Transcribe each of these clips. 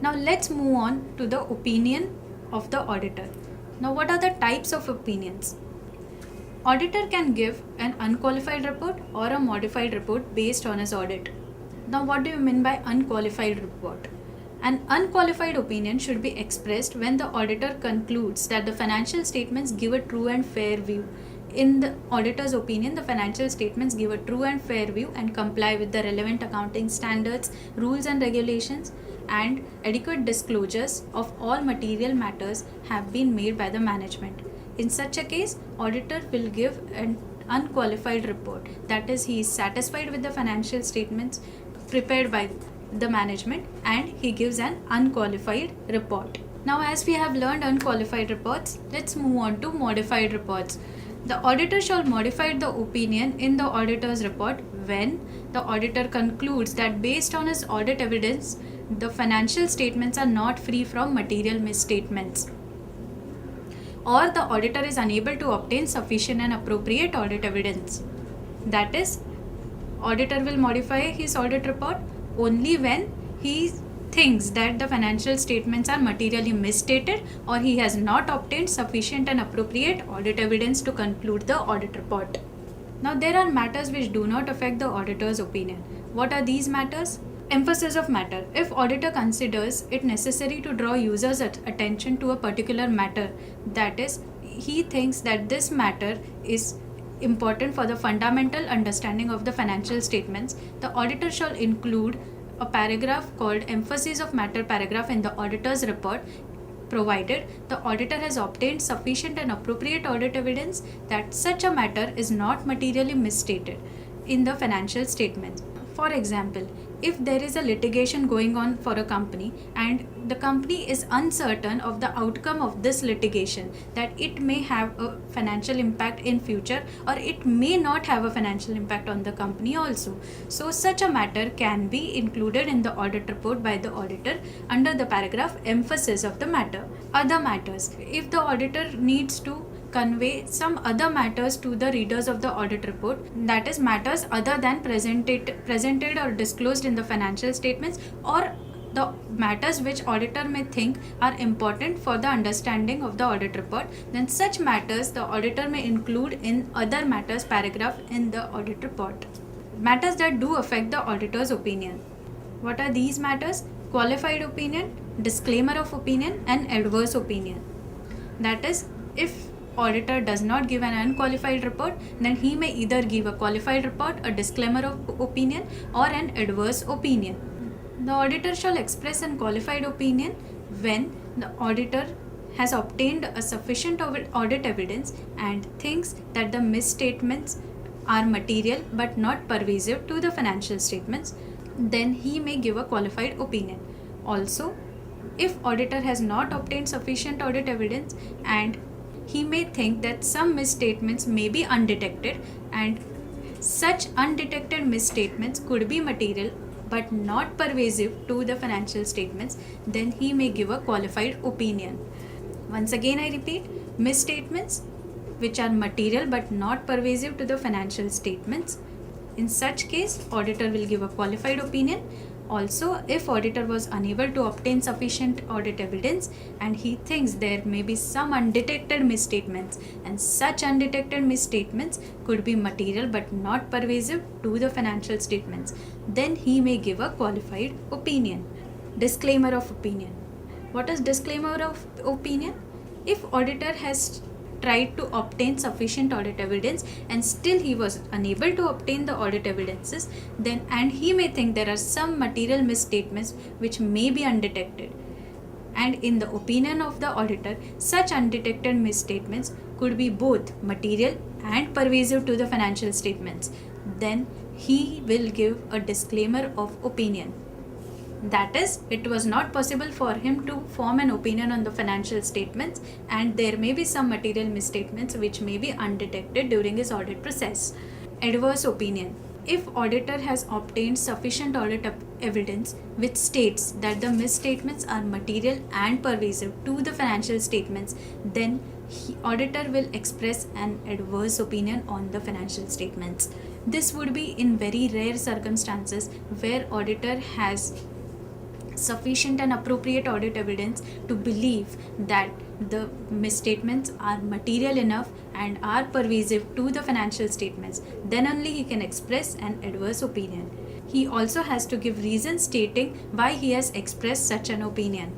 Now let's move on to the opinion of the auditor. Now what are the types of opinions? Auditor can give an unqualified report or a modified report based on his audit. Now what do you mean by unqualified report? An unqualified opinion should be expressed when the auditor concludes that the financial statements give a true and fair view. In the auditor's opinion, the financial statements give a true and fair view and comply with the relevant accounting standards, rules and regulations, and adequate disclosures of all material matters have been made by the management. In such a case, auditor will give an unqualified report. That is, he is satisfied with the financial statements prepared by the management and he gives an unqualified report. Now, as we have learned unqualified reports, let's move on to modified reports. The auditor shall modify the opinion in the auditor's report when the auditor concludes that based on his audit evidence, the financial statements are not free from material misstatements, or the auditor is unable to obtain sufficient and appropriate audit evidence. That is, auditor will modify his audit report only when he thinks that the financial statements are materially misstated or he has not obtained sufficient and appropriate audit evidence to conclude the audit report. Now there are matters which do not affect the auditor's opinion. What are these matters? Emphasis of matter. If auditor considers it necessary to draw users' attention to a particular matter, that is, he thinks that this matter is important for the fundamental understanding of the financial statements, the auditor shall include a paragraph called emphasis of matter paragraph in the auditor's report, provided the auditor has obtained sufficient and appropriate audit evidence that such a matter is not materially misstated in the financial statements. For example, if there is a litigation going on for a company and the company is uncertain of the outcome of this litigation, that it may have a financial impact in future or it may not have a financial impact on the company also. So such a matter can be included in the audit report by the auditor under the paragraph emphasis of the matter. Other matters. If the auditor needs to convey some other matters to the readers of the audit report, that is, matters other than presented or disclosed in the financial statements, or the matters which auditor may think are important for the understanding of the audit report, then such matters the auditor may include in other matters paragraph in the audit report. Matters that do affect the auditor's opinion. What are these matters? Qualified opinion, disclaimer of opinion, and adverse opinion. That is, if auditor does not give an unqualified report, then he may either give a qualified report, a disclaimer of opinion, or an adverse opinion. The auditor shall express an qualified opinion when the auditor has obtained a sufficient audit evidence and thinks that the misstatements are material but not pervasive to the financial statements, then he may give a qualified opinion. Also, if auditor has not obtained sufficient audit evidence and he may think that some misstatements may be undetected and such undetected misstatements could be material but not pervasive to the financial statements, then he may give a qualified opinion. Once again I repeat, misstatements which are material but not pervasive to the financial statements, in such case auditor will give a qualified opinion. Also, if auditor was unable to obtain sufficient audit evidence and he thinks there may be some undetected misstatements and such undetected misstatements could be material but not pervasive to the financial statements, then he may give a qualified opinion. Disclaimer of opinion. What is disclaimer of opinion? If auditor has tried to obtain sufficient audit evidence and still he was unable to obtain the audit evidences, then and he may think there are some material misstatements which may be undetected, and in the opinion of the auditor such undetected misstatements could be both material and pervasive to the financial statements, then he will give a disclaimer of opinion. That is, it was not possible for him to form an opinion on the financial statements and there may be some material misstatements which may be undetected during his audit process. Adverse opinion. If auditor has obtained sufficient audit evidence which states that the misstatements are material and pervasive to the financial statements, then auditor will express an adverse opinion on the financial statements. This would be in very rare circumstances where auditor has sufficient and appropriate audit evidence to believe that the misstatements are material enough and are pervasive to the financial statements, then only he can express an adverse opinion. He also has to give reasons stating why he has expressed such an opinion.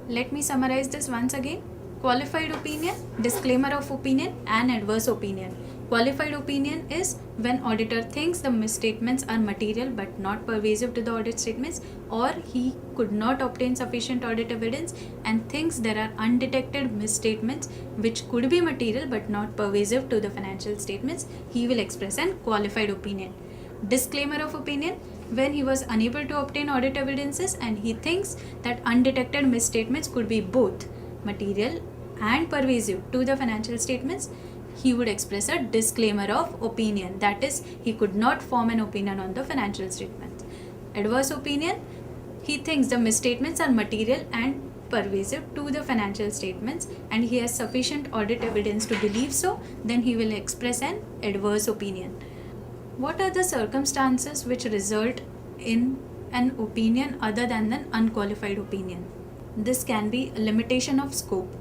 Let me summarize this once again. Qualified opinion, disclaimer of opinion, and adverse opinion. Qualified opinion is when auditor thinks the misstatements are material but not pervasive to the audit statements, or he could not obtain sufficient audit evidence and thinks there are undetected misstatements which could be material but not pervasive to the financial statements, he will express an qualified opinion. Disclaimer of opinion, when he was unable to obtain audit evidences and he thinks that undetected misstatements could be both material and pervasive to the financial statements, he would express a disclaimer of opinion. That is, he could not form an opinion on the financial statements. Adverse opinion, he thinks the misstatements are material and pervasive to the financial statements and he has sufficient audit evidence to believe so, then he will express an adverse opinion. What are the circumstances which result in an opinion other than an unqualified opinion? This can be a limitation of scope.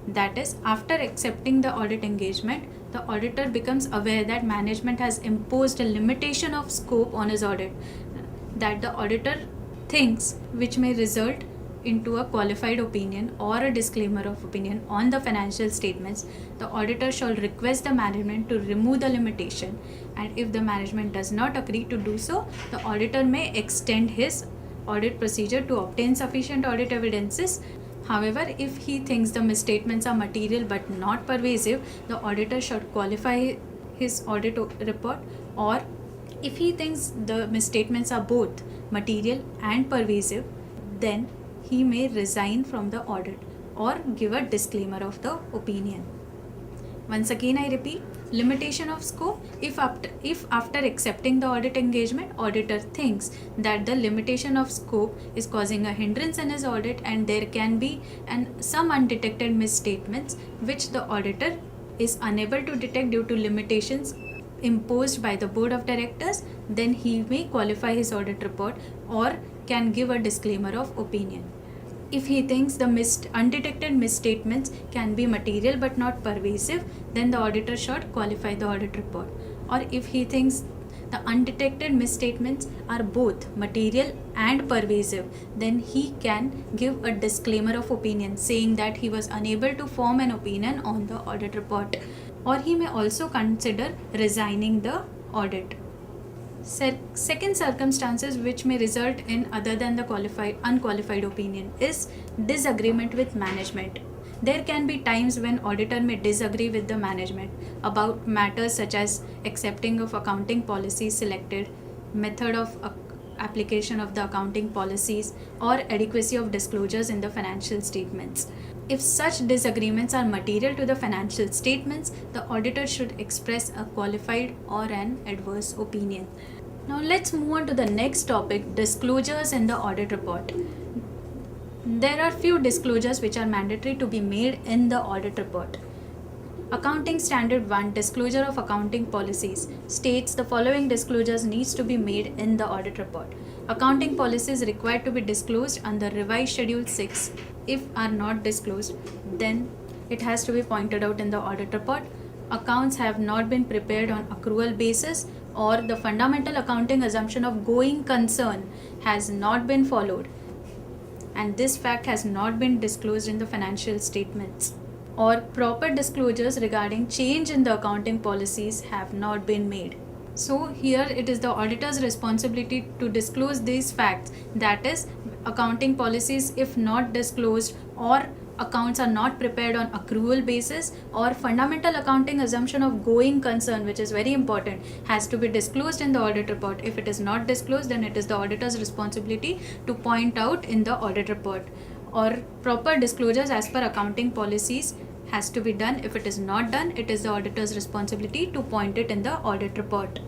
That is, after accepting the audit engagement, the auditor becomes aware that management has imposed a limitation of scope on his audit that the auditor thinks, which may result into a qualified opinion or a disclaimer of opinion on the financial statements. The auditor shall request the management to remove the limitation, and if the management does not agree to do so, the auditor may extend his audit procedure to obtain sufficient audit evidences. However, if he thinks the misstatements are material but not pervasive, the auditor should qualify his audit report, or if he thinks the misstatements are both material and pervasive, then he may resign from the audit or give a disclaimer of the opinion. Once again I repeat, limitation of scope, if after accepting the audit engagement, auditor thinks that the limitation of scope is causing a hindrance in his audit and there can be some undetected misstatements which the auditor is unable to detect due to limitations imposed by the board of directors, then he may qualify his audit report or can give a disclaimer of opinion. If he thinks the undetected misstatements can be material but not pervasive, then the auditor should qualify the audit report. Or if he thinks the undetected misstatements are both material and pervasive, then he can give a disclaimer of opinion saying that he was unable to form an opinion on the audit report. Or he may also consider resigning the audit. Second circumstances which may result in other than the unqualified opinion is disagreement with management. There can be times when auditor may disagree with the management about matters such as accepting of accounting policies selected, method of application of the accounting policies, or adequacy of disclosures in the financial statements. If such disagreements are material to the financial statements, the auditor should express a qualified or an adverse opinion. Now let's move on to the next topic, disclosures in the audit report. There are few disclosures which are mandatory to be made in the audit report. Accounting Standard 1, Disclosure of Accounting Policies, states the following disclosures needs to be made in the audit report. Accounting policies required to be disclosed under revised Schedule 6. If are not disclosed, then it has to be pointed out in the audit report. Accounts have not been prepared on accrual basis, or the fundamental accounting assumption of going concern has not been followed, and this fact has not been disclosed in the financial statements, or proper disclosures regarding change in the accounting policies have not been made. So here it is the auditor's responsibility to disclose these facts, that is, accounting policies if not disclosed, or accounts are not prepared on accrual basis, or fundamental accounting assumption of going concern, which is very important, has to be disclosed in the audit report. If it is not disclosed, then it is the auditor's responsibility to point out in the audit report, or proper disclosures as per accounting policies has to be done. If it is not done, it is the auditor's responsibility to point it in the audit report.